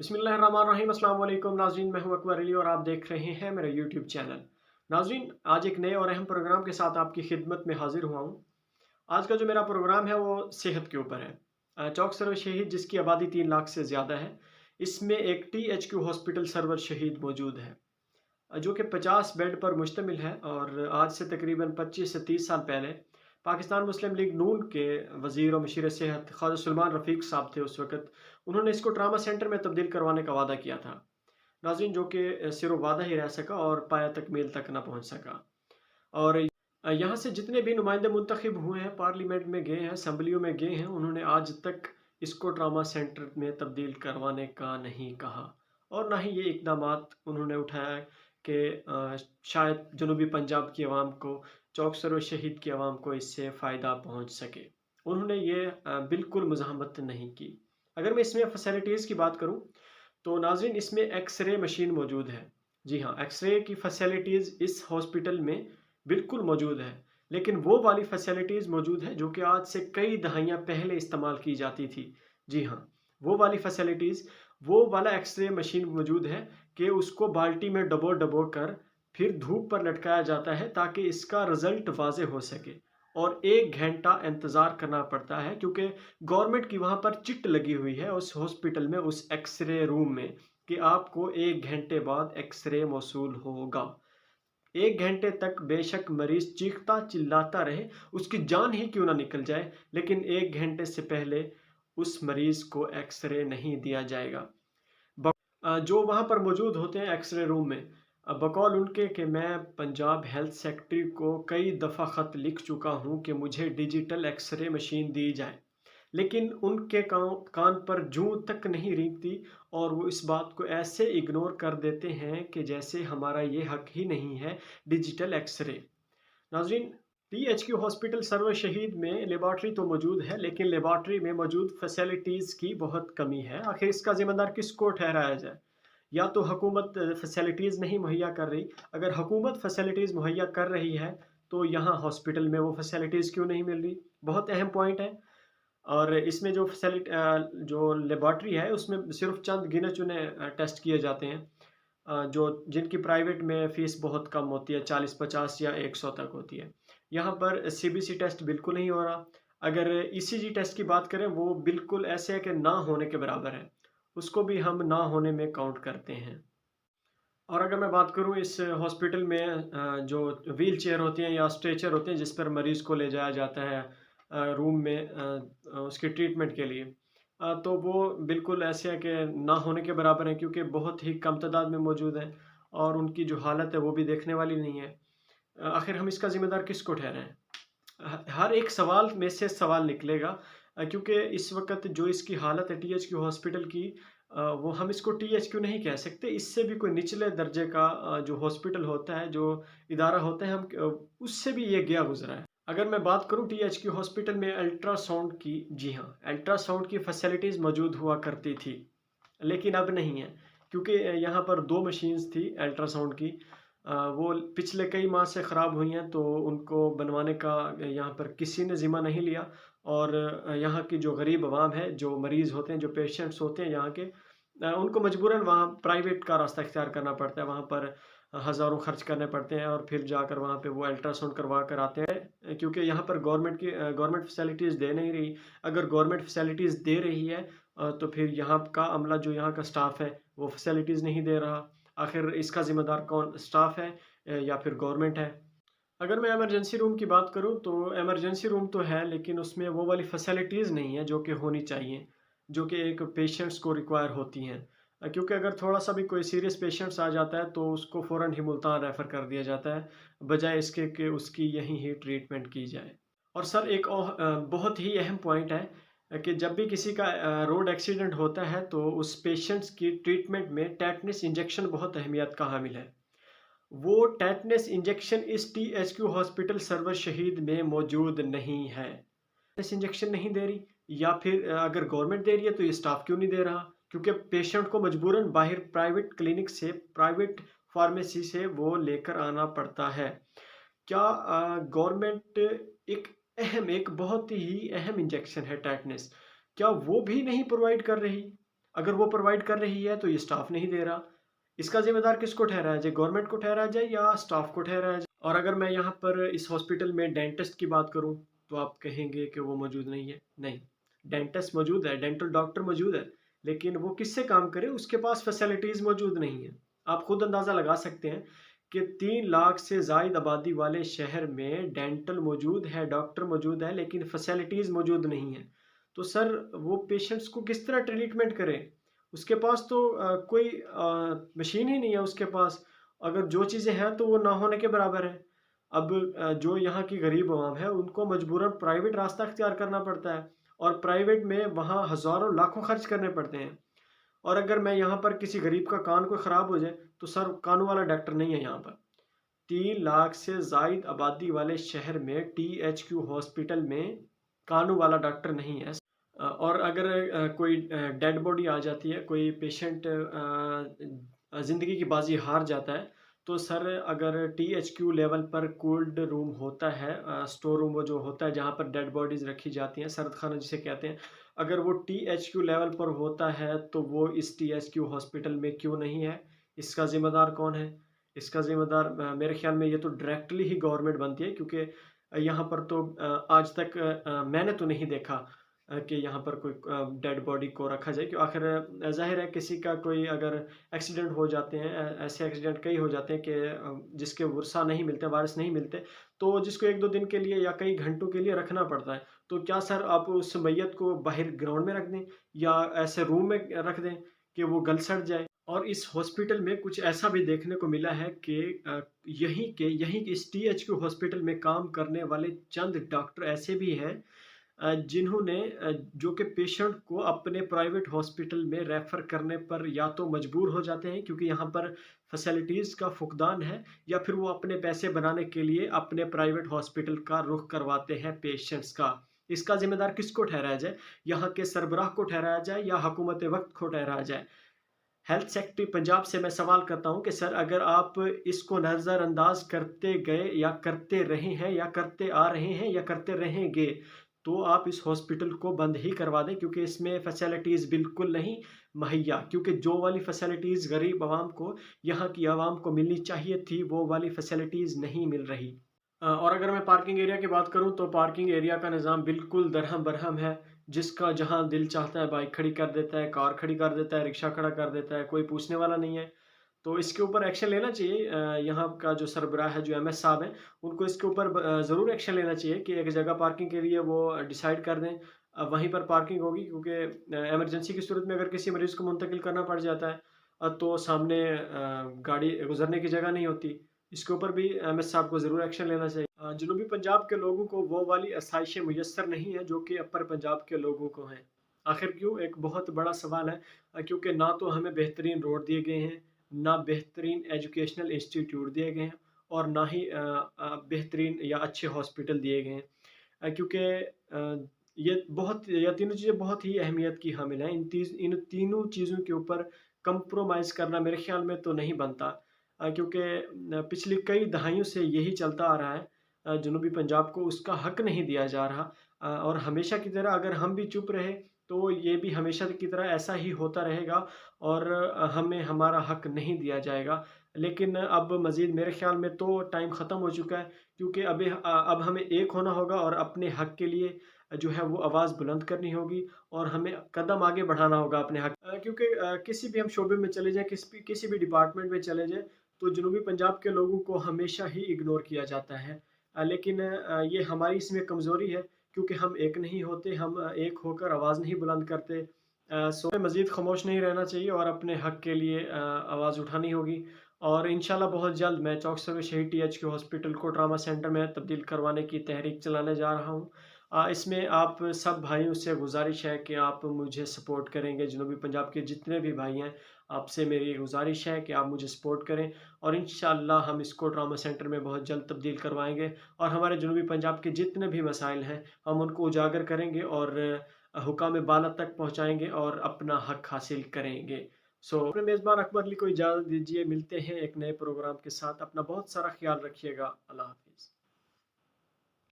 बिस्मिल्लाहिर्रहमानिर्रहीम। अस्सलाम वालेकुम नाज़रीन, मैं हूं अकबर अली और आप देख रहे हैं मेरा यूट्यूब चैनल। नाज़रीन, आज एक नए और अहम प्रोग्राम के साथ आपकी खिदमत में हाजिर हुआ हूं। आज का जो मेरा प्रोग्राम है वो सेहत के ऊपर है। चौक सरवर शहीद, जिसकी आबादी 3 लाख से ज़्यादा है, इसमें एक THQ हॉस्पिटल सरवर शहीद मौजूद है, जो कि 50 बेड पर मुश्तमिल है। और आज से तकरीबन 25 से 30 साल पहले पाकिस्तान मुस्लिम लीग नून के वज़ीर और मशीर सेहत ख्वाजा सुलेमान रफ़ीक साहब थे उस वक़्त। उन्होंने इसको ट्रामा सेंटर में तब्दील करवाने का वादा किया था नाज़रीन, जो कि सिर्फ वादा ही रह सका और पाया तकमील तक ना पहुँच सका। और यहाँ से जितने भी नुमाइंदे मुंतखब हुए हैं, पार्लियामेंट में गए हैं, असम्बलियों में गए हैं, उन्होंने आज तक इसको ट्रामा सेंटर में तब्दील करवाने का नहीं कहा। और ना ही ये इकदामात उन्होंने उठाया कि शायद जनूबी पंजाब की आवाम को, चौक सरवर शहीद की आवाम को इससे फ़ायदा पहुँच सके। उन्होंने ये बिल्कुल मज़ाहमत नहीं की। अगर मैं इसमें फ़ैसिलिटीज़ की बात करूँ तो नाज़रीन, इसमें एक्स-रे मशीन मौजूद है। जी हाँ, एक्स-रे की फ़ैसिलिटीज़ इस हॉस्पिटल में बिल्कुल मौजूद है। लेकिन वो वाली फ़ैसिलिटीज़ मौजूद है जो कि आज से कई दहाइयाँ पहले इस्तेमाल की जाती थी। जी हाँ, वो वाली फ़ैसिलिटीज़, वो वाला एक्स-रे मशीन मौजूद है कि उसको बाल्टी में डबो-डबो कर फिर धूप पर लटकाया जाता है ताकि इसका रिज़ल्ट वाज़ेह हो सके। और 1 घंटा इंतज़ार करना पड़ता है, क्योंकि गवर्नमेंट की वहाँ पर चिट लगी हुई है उस हॉस्पिटल में, उस एक्स-रे रूम में, कि आपको 1 घंटे बाद एक्स-रे मौसूल होगा। 1 घंटे तक बेशक मरीज़ चीखता चिल्लाता रहे, उसकी जान ही क्यों ना निकल जाए, लेकिन 1 घंटे से पहले उस मरीज़ को एक्स-रे नहीं दिया जाएगा। जो वहाँ पर मौजूद होते हैं एक्स-रे रूम में, बकौल उनके कि मैं पंजाब हेल्थ सेक्रेटरी को कई दफ़ा ख़त लिख चुका हूँ कि मुझे डिजिटल एक्स-रे मशीन दी जाए, लेकिन उनके कान पर जूं तक नहीं रेंगती और वो इस बात को ऐसे इग्नोर कर देते हैं कि जैसे हमारा ये हक ही नहीं है डिजिटल एक्सरे। नाज़रीन, THQ हॉस्पिटल सरवर शहीद में लेबॉर्ट्री तो मौजूद है, लेकिन लेबॉर्ट्री में मौजूद फैसिलिटीज़ की बहुत कमी है। आखिर इसका ज़िम्मेदार किसको ठहराया जाए? या तो हुकूमत फैसिलिटीज़ नहीं मुहैया कर रही। अगर हुकूमत फैसिलिटीज़ मुहैया कर रही है तो यहाँ हॉस्पिटल में वो फैसिलिटीज़ क्यों नहीं मिल रही? बहुत अहम पॉइंट है। और इसमें जो लेबॉर्ट्री है उसमें सिर्फ चंद गिने चुने टेस्ट किए जाते हैं, जो जिनकी प्राइवेट में फ़ीस बहुत कम होती है, 40-50 या 100 तक होती है। यहाँ पर CBC टेस्ट बिल्कुल नहीं हो रहा। अगर ECG टेस्ट की बात करें, वो बिल्कुल ऐसे है कि ना होने के बराबर है। उसको भी हम ना होने में काउंट करते हैं। और अगर मैं बात करूँ इस हॉस्पिटल में, जो व्हील चेयर होती हैं या स्ट्रेचर होते हैं जिस पर मरीज़ को ले जाया जाता है रूम में उसके ट्रीटमेंट के लिए, तो वो बिल्कुल ऐसे है कि ना होने के बराबर हैं, क्योंकि बहुत ही कम तादाद में मौजूद हैं और उनकी जो हालत है वो भी देखने वाली नहीं है। आखिर हम इसका ज़िम्मेदार किसको ठहराएँ? हर एक सवाल में से सवाल निकलेगा, क्योंकि इस वक़्त जो इसकी हालत है THQ हॉस्पिटल की, वो हम इसको THQ नहीं कह सकते। इससे भी कोई निचले दर्जे का जो हॉस्पिटल होता है, जो इदारा होता है, उससे भी ये गया गुज़रा है। अगर मैं बात करूँ THQ हॉस्पिटल में अल्ट्रासाउंड की, जी हाँ, अल्ट्रासाउंड की फैसिलिटीज़ मौजूद हुआ करती थी, लेकिन अब नहीं है, क्योंकि यहाँ पर 2 मशीन्स थी अल्ट्रासाउंड की। वो पिछले कई माह से ख़राब हुई हैं, तो उनको बनवाने का यहाँ पर किसी ने ज़िम्मा नहीं लिया। और यहाँ की जो गरीब आवाम है, जो मरीज़ होते हैं, जो पेशेंट्स होते हैं यहाँ के, उनको मजबूरन वहाँ प्राइवेट का रास्ता इख्तियार करना पड़ता है। वहाँ पर हज़ारों खर्च करने पड़ते हैं और फिर जाकर वहाँ पे वो अल्ट्रासाउंड करवा कर आते हैं, क्योंकि यहाँ पर गवर्नमेंट फैसिलिटीज़ दे नहीं रही। अगर गवर्नमेंट फैसिलिटीज़ दे रही है, तो फिर यहाँ का अमला, जो यहाँ का स्टाफ है, वो फैसिलिटीज़ नहीं दे रहा। आखिर इसका ज़िम्मेदार कौन? स्टाफ है या फिर गवर्नमेंट है? अगर मैं इमरजेंसी रूम की बात करूँ तो इमरजेंसी रूम तो है, लेकिन उसमें वो वाली फैसिलिटीज़ नहीं है जो कि होनी चाहिए, जो कि एक पेशेंट्स को रिक्वायर होती हैं। क्योंकि अगर थोड़ा-सा भी कोई सीरियस पेशेंट्स आ जाता है तो उसको फ़ौरन ही मुल्तान रेफ़र कर दिया जाता है, बजाए इसके कि उसकी यहीं ही ट्रीटमेंट की जाए। और सर, एक बहुत ही अहम पॉइंट है कि जब भी किसी का रोड एक्सीडेंट होता है तो उस पेशेंट्स की ट्रीटमेंट में टेटनस इंजेक्शन बहुत अहमियत का हामिल है। वो टेटनस इंजेक्शन इस THQ हॉस्पिटल सरवर शहीद में मौजूद नहीं है। टेटनस इंजेक्शन नहीं दे रही, या फिर अगर गवर्नमेंट दे रही है तो ये स्टाफ क्यों नहीं दे रहा? क्योंकि पेशेंट को मजबूरन बाहर प्राइवेट क्लिनिक से, प्राइवेट फार्मेसी से वो लेकर आना पड़ता है। क्या गवर्नमेंट एक बहुत ही अहम इंजेक्शन है टेटनस, क्या वो भी नहीं प्रोवाइड कर रही? اگر وہ پرووائڈ کر رہی ہے تو یہ سٹاف نہیں دے رہا. اس کا ذمہ دار کس کو ٹھہرایا جائے؟ گورنمنٹ کو ٹھہرایا جائے یا سٹاف کو ٹھہرایا جائے؟ اور اگر میں یہاں پر اس ہاسپٹل میں ڈینٹسٹ کی بات کروں تو آپ کہیں گے کہ وہ موجود نہیں ہے. نہیں، ڈینٹسٹ موجود ہے، ڈینٹل ڈاکٹر موجود ہے، لیکن وہ کس سے کام کرے؟ اس کے پاس فیسلٹیز موجود نہیں ہیں. آپ خود اندازہ لگا سکتے ہیں کہ 3 لاکھ سے زائد آبادی والے شہر میں ڈینٹل موجود ہے، ڈاکٹر موجود ہے، لیکن فیسلٹیز موجود نہیں ہیں. تو سر وہ پیشنٹس کو کس طرح ٹریٹمنٹ کرے؟ اس کے پاس تو کوئی مشین ہی نہیں ہے اس کے پاس. اگر جو چیزیں ہیں تو وہ نہ ہونے کے برابر ہیں. اب جو یہاں کی غریب عوام ہے ان کو مجبوراً پرائیویٹ راستہ اختیار کرنا پڑتا ہے، اور پرائیویٹ میں وہاں ہزاروں لاکھوں خرچ کرنے پڑتے ہیں. اور اگر میں یہاں پر کسی غریب کا کان کوئی خراب ہو جائے تو سر کانوں والا ڈاکٹر نہیں ہے یہاں پر. 3 لاکھ سے زائد آبادی والے شہر میں THQ ہاسپٹل میں کانوں والا ڈاکٹر نہیں ہے. اور اگر کوئی ڈیڈ باڈی آ جاتی ہے، کوئی پیشنٹ زندگی کی بازی ہار جاتا ہے، تو سر اگر THQ لیول پر کولڈ روم ہوتا ہے، سٹور روم وہ جو ہوتا ہے جہاں پر ڈیڈ باڈیز رکھی جاتی ہیں، سرد خانہ جسے کہتے ہیں، اگر وہ THQ لیول پر ہوتا ہے تو وہ اس THQ ہاسپٹل میں کیوں نہیں ہے؟ اس کا ذمہ دار کون ہے؟ اس کا ذمہ دار میرے خیال میں یہ تو ڈائریکٹلی ہی گورنمنٹ بنتی ہے، کیونکہ یہاں پر تو آج تک میں نے تو نہیں دیکھا کہ یہاں پر کوئی ڈیڈ باڈی کو رکھا جائے. کہ آخر ظاہر ہے کسی کا کوئی اگر ایکسیڈنٹ ہو جاتے ہیں، ایسے ایکسیڈنٹ کئی ہو جاتے ہیں کہ جس کے ورثہ نہیں ملتے، وارث نہیں ملتے، تو جس کو 1-2 دن کے لیے یا کئی گھنٹوں کے لیے رکھنا پڑتا ہے. تو کیا سر آپ اس میت کو باہر گراؤنڈ میں رکھ دیں یا ایسے روم میں رکھ دیں کہ وہ گل سڑ جائے؟ اور اس ہاسپٹل میں کچھ ایسا بھی دیکھنے کو ملا ہے کہ یہیں کے اس THQ ہاسپٹل میں کام کرنے والے چند ڈاکٹر ایسے بھی ہیں جنہوں نے جو کہ پیشنٹ کو اپنے پرائیویٹ ہاسپٹل میں ریفر کرنے پر یا تو مجبور ہو جاتے ہیں کیونکہ یہاں پر فیسلٹیز کا فقدان ہے، یا پھر وہ اپنے پیسے بنانے کے لیے اپنے پرائیویٹ ہاسپٹل کا رخ کرواتے ہیں پیشنٹس کا. اس کا ذمہ دار کس کو ٹھہرایا جائے؟ یہاں کے سربراہ کو ٹھہرایا جائے یا حکومت وقت کو ٹھہرایا جائے؟ ہیلتھ سیکٹری پنجاب سے میں سوال کرتا ہوں کہ سر اگر آپ اس کو نظر انداز کرتے گئے یا کرتے رہے ہیں یا کرتے آ رہے ہیں یا کرتے رہیں گے تو آپ اس ہاسپٹل کو بند ہی کروا دیں، کیونکہ اس میں فیسلٹیز بالکل نہیں مہیا. کیونکہ جو والی فیسلٹیز غریب عوام کو، یہاں کی عوام کو ملنی چاہیے تھی، وہ والی فیسلٹیز نہیں مل رہی. اور اگر میں پارکنگ ایریا کی بات کروں تو پارکنگ ایریا کا نظام بالکل درہم برہم ہے. جس کا جہاں دل چاہتا ہے بائک کھڑی کر دیتا ہے، کار کھڑی کر دیتا ہے، رکشہ کھڑا کر دیتا ہے، کوئی پوچھنے والا نہیں ہے. تو اس کے اوپر ایکشن لینا چاہیے. یہاں کا جو سربراہ ہے، جو MS صاحب ہیں، ان کو اس کے اوپر ضرور ایکشن لینا چاہیے کہ ایک جگہ پارکنگ کے لیے وہ ڈیسائیڈ کر دیں، وہیں پر پارکنگ ہوگی. کیونکہ ایمرجنسی کی صورت میں اگر کسی مریض کو منتقل کرنا پڑ جاتا ہے تو سامنے گاڑی گزرنے کی جگہ نہیں ہوتی. اس کے اوپر بھی MS صاحب کو ضرور ایکشن لینا چاہیے. جنوبی پنجاب کے لوگوں کو وہ والی آسائشیں میسر نہیں ہیں جو کہ اپر پنجاب کے لوگوں کو ہیں. آخر کیوں؟ ایک بہت بڑا سوال ہے، کیونکہ نہ تو ہمیں بہترین روڈ دیے گئے ہیں، نہ بہترین ایجوکیشنل انسٹیٹیوٹ دیے گئے ہیں، اور نہ ہی بہترین یا اچھے ہاسپٹل دیے گئے ہیں. کیونکہ یہ تینوں چیزیں بہت ہی اہمیت کی حامل ہیں. ان تینوں چیزوں کے اوپر کمپرومائز کرنا میرے خیال میں تو نہیں بنتا، کیونکہ پچھلی کئی دہائیوں سے یہی چلتا آ رہا ہے. جنوبی پنجاب کو اس کا حق نہیں دیا جا رہا، اور ہمیشہ کی طرح اگر ہم بھی چپ رہے تو یہ بھی ہمیشہ کی طرح ایسا ہی ہوتا رہے گا، اور ہمیں ہمارا حق نہیں دیا جائے گا. لیکن اب مزید میرے خیال میں تو ٹائم ختم ہو چکا ہے، کیونکہ اب ہمیں ایک ہونا ہوگا اور اپنے حق کے لیے جو ہے وہ آواز بلند کرنی ہوگی، اور ہمیں قدم آگے بڑھانا ہوگا اپنے حق. کیونکہ کسی بھی ہم شعبے میں چلے جائیں، کسی بھی ڈپارٹمنٹ میں چلے جائیں، تو جنوبی پنجاب کے لوگوں کو ہمیشہ ہی اگنور کیا جاتا ہے. لیکن یہ ہماری اس میں کمزوری ہے، کیونکہ ہم ایک نہیں ہوتے، ہم ایک ہو کر آواز نہیں بلند کرتے. مزید خاموش نہیں رہنا چاہیے اور اپنے حق کے لیے آواز اٹھانی ہوگی. اور انشاءاللہ بہت جلد میں چوک سروے شہید THQ ہاسپٹل کو ٹراما سینٹر میں تبدیل کروانے کی تحریک چلانے جا رہا ہوں. اس میں آپ سب بھائیوں سے گزارش ہے کہ آپ مجھے سپورٹ کریں گے. جنوبی پنجاب کے جتنے بھی بھائی ہیں، آپ سے میری گزارش ہے کہ آپ مجھے سپورٹ کریں، اور انشاءاللہ ہم اس کو ٹراما سینٹر میں بہت جلد تبدیل کروائیں گے، اور ہمارے جنوبی پنجاب کے جتنے بھی مسائل ہیں ہم ان کو اجاگر کریں گے اور حکام بالا تک پہنچائیں گے اور اپنا حق حاصل کریں گے. اپنے میزبان اکبر علی کو اجازت دیجیے. ملتے ہیں ایک نئے پروگرام کے ساتھ. اپنا بہت سارا خیال رکھیے گا. اللہ حافظ.